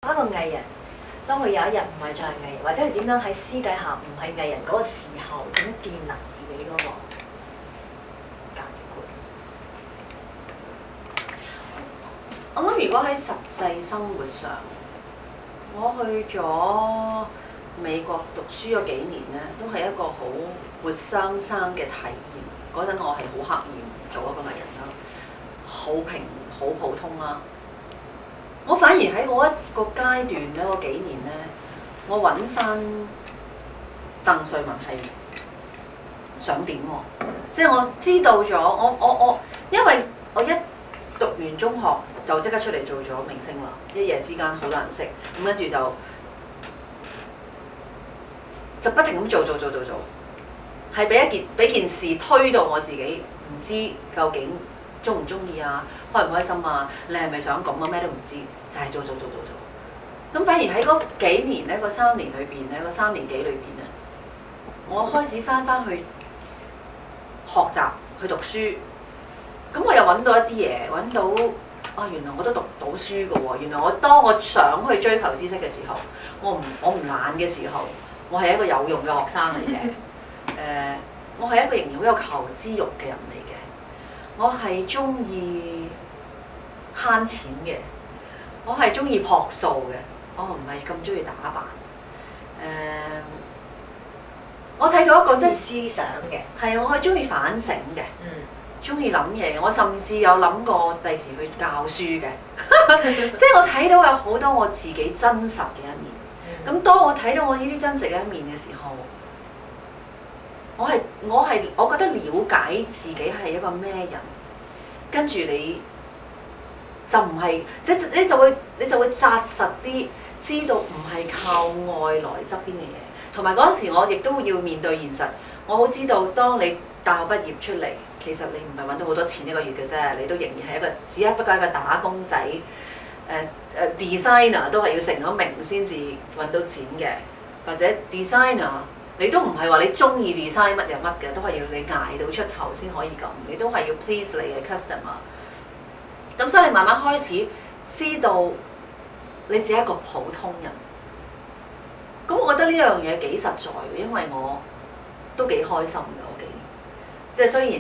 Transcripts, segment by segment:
一個藝人，當佢有一日唔係再係藝人，或者係點樣喺私底下唔係藝人嗰個時候，點樣建立自己嗰個價值觀？我諗如果喺實際生活上，我去咗美國讀書嗰幾年咧，都係一個好活生生嘅體驗。嗰陣我係好刻意做一個藝人啦，好普通啦。我反而喺嗰一個階段咧，嗰幾年咧，我揾翻鄧萃雯係想點喎？即係我知道咗，我因為我一讀完中學就即刻出嚟做咗明星啦，一夜之間好多人識，咁跟住就不停咁做，係俾件事推到我自己唔知究竟中唔中意啊，開唔開心啊，你係咪想咁啊？咩都唔知，就係做。咁反而喺嗰幾年咧，嗰3年裏邊咧，嗰3年幾裏邊咧，我開始翻去學習去讀書。咁我又揾到一啲嘢，揾到原來我都讀到書㗎喎。原來當我想去追求知識嘅時候，我唔懶嘅時候，我係一個有用嘅學生嚟嘅。我係一個仍然好有求知慾嘅人嚟嘅。我係中意慳錢嘅，我係中意樸素嘅，我唔係咁中意打扮。我睇到一個即係思想嘅，係啊，我係中意反省嘅，中意諗嘢。我甚至有諗過第時去教書嘅，即係我睇到有好多我自己真實嘅一面。咁當我睇到我呢啲真實嘅一面嘅時候，我覺得了解自己係一個咩人，跟住你就唔係即係你就會紮實啲，知道唔係靠外來側邊嘅嘢。同埋嗰陣時，我亦都要面對現實。我好知道，當你大學畢業出嚟，其實你唔係揾到好多錢一個月嘅啫，你都仍然係一個只不過係一個打工仔。designer 都係要成咗名先至揾到錢嘅，或者 designer 你都唔係話你中意 design 乜就乜嘅，都係要你捱到出頭先可以咁，你都係要 please 你嘅 customer。咁所以你慢慢開始知道你只係一個普通人。咁我覺得呢樣嘢幾實在嘅，因為我都幾開心嘅嗰幾年，即係雖然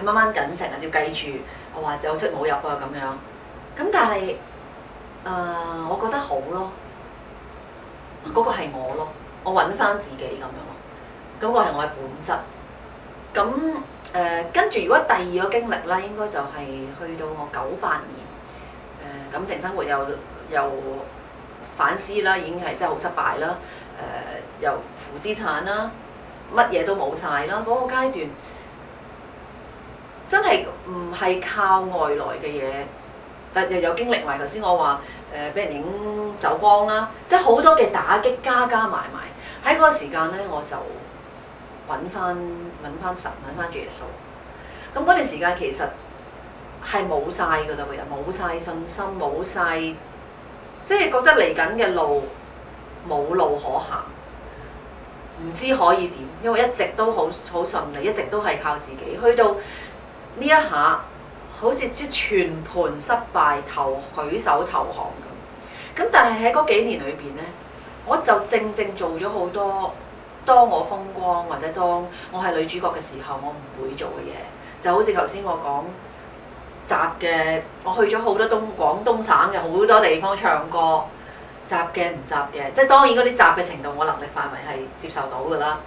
係掹掹緊成日要計住我話有出冇入啊咁樣。咁但係我覺得好咯，嗰個係我咯，我揾翻自己咁樣咯，咁個係我嘅本質。咁跟住如果第二個經歷啦，應該就係去到我98年，感情生活又反思啦，已經係真係好失敗啦，又負資產啦，乜嘢都冇晒啦，嗰個階段真係唔係靠外來嘅嘢。但又有經歷埋頭先我話俾人影走光啦，即係好多嘅打擊加埋喺嗰個時間咧，我就揾翻神，揾翻主耶穌。咁嗰段時間其實係冇晒㗎啦，個人冇晒信心，冇晒，即係覺得嚟緊嘅路冇路可行，唔知可以點，因為一直都好順利，一直都係靠自己。去到呢一下，好似全盤失敗，舉手投降咁。咁但係喺嗰幾年裏邊咧，我就正做咗好多當我風光或者當我係女主角嘅時候，我唔會做嘅嘢。就好似頭先我講雜嘅，我去咗好多廣東省嘅好多地方唱歌，雜嘅唔雜嘅，即係當然嗰啲雜嘅程度，我能力範圍係接受到㗎啦。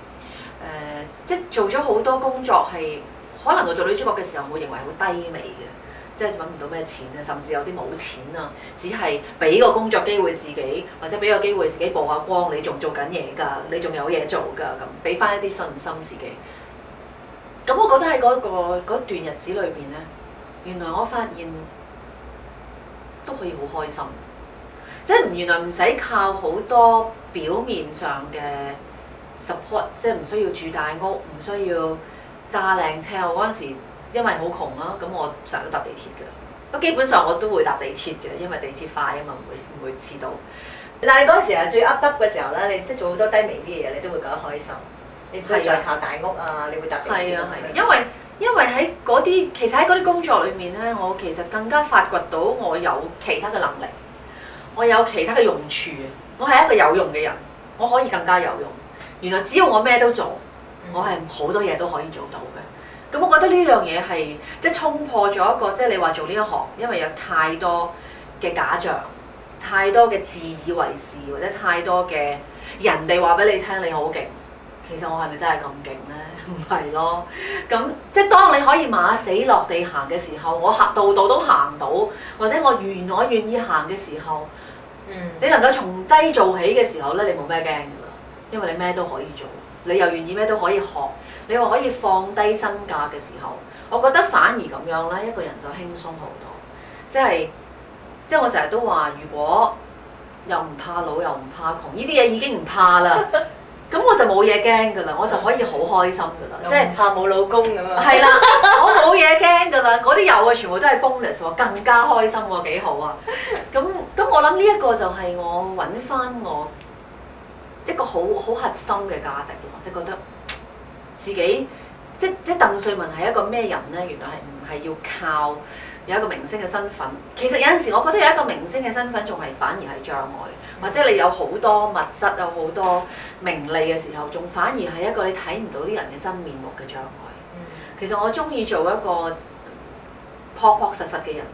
即係做咗好多工作係。可能我做女主角嘅時候，我認為好低微嘅，即係揾唔到咩錢啊，甚至有啲冇錢啊，只係俾個工作機會自己，或者俾個機會自己曝下光，你仲做緊嘢㗎，你仲有嘢做㗎，咁俾翻一啲信心自己。咁我覺得喺嗰段日子裏邊咧，原來我發現都可以好開心，即係原來唔使靠好多表面上嘅 support， 即係唔需要住大屋，唔需要揸靚車。我嗰陣時因為好窮啦，咁我成日都搭地鐵嘅，咁基本上我都會搭地鐵嘅，因為地鐵快啊嘛，唔會遲到。但係你嗰陣時係最噏得嘅時候咧，你即係做好多低微啲嘅嘢，你都會覺得開心。你唔需要再靠大屋啊，你會搭地鐵。係啊，因為喺嗰啲其實喺嗰啲工作裏面咧，我其實更加發掘到我有其他嘅能力。我有其他嘅用處，我係一個有用嘅人，我可以更加有用。原來只要我咩都做，我係好多嘢都可以做到嘅。咁我覺得呢樣嘢係即係衝破咗一個即係你話做呢一行，因為有太多嘅假象，太多嘅自以為是，或者太多嘅人哋話俾你聽你好勁，其實我係咪真係咁勁呢？唔係咯。咁即係當你可以馬死落地行嘅時候，我行度度都行到，或者我願意行嘅時候，你能夠從低做起嘅時候咧，你冇咩驚㗎啦，因為你咩都可以做，你又願意咩都可以學，你又可以放低身價嘅時候，我覺得反而咁樣咧，一個人就輕鬆好多。即係我成日都話，如果又唔怕老又唔怕窮，呢啲嘢已經唔怕啦，咁我就冇嘢驚㗎啦，我就可以好開心㗎啦。即係怕冇老公咁啊！係啦，我冇嘢驚㗎啦，嗰啲有嘅全部都係 bonus 喎，更加開心喎，幾好啊！咁我諗呢一個就係我揾翻我一個好核心嘅價值咯，即係覺得自己即鄧萃雯係一個咩人咧？原來係唔係要靠有一個明星嘅身份？其實有陣時我覺得有一個明星嘅身份仲係反而係障礙，或者你有好多物質有好多名利嘅時候，仲反而係一個你睇唔到啲人嘅真面目嘅障礙。其實我中意做一個樸樸實實嘅人。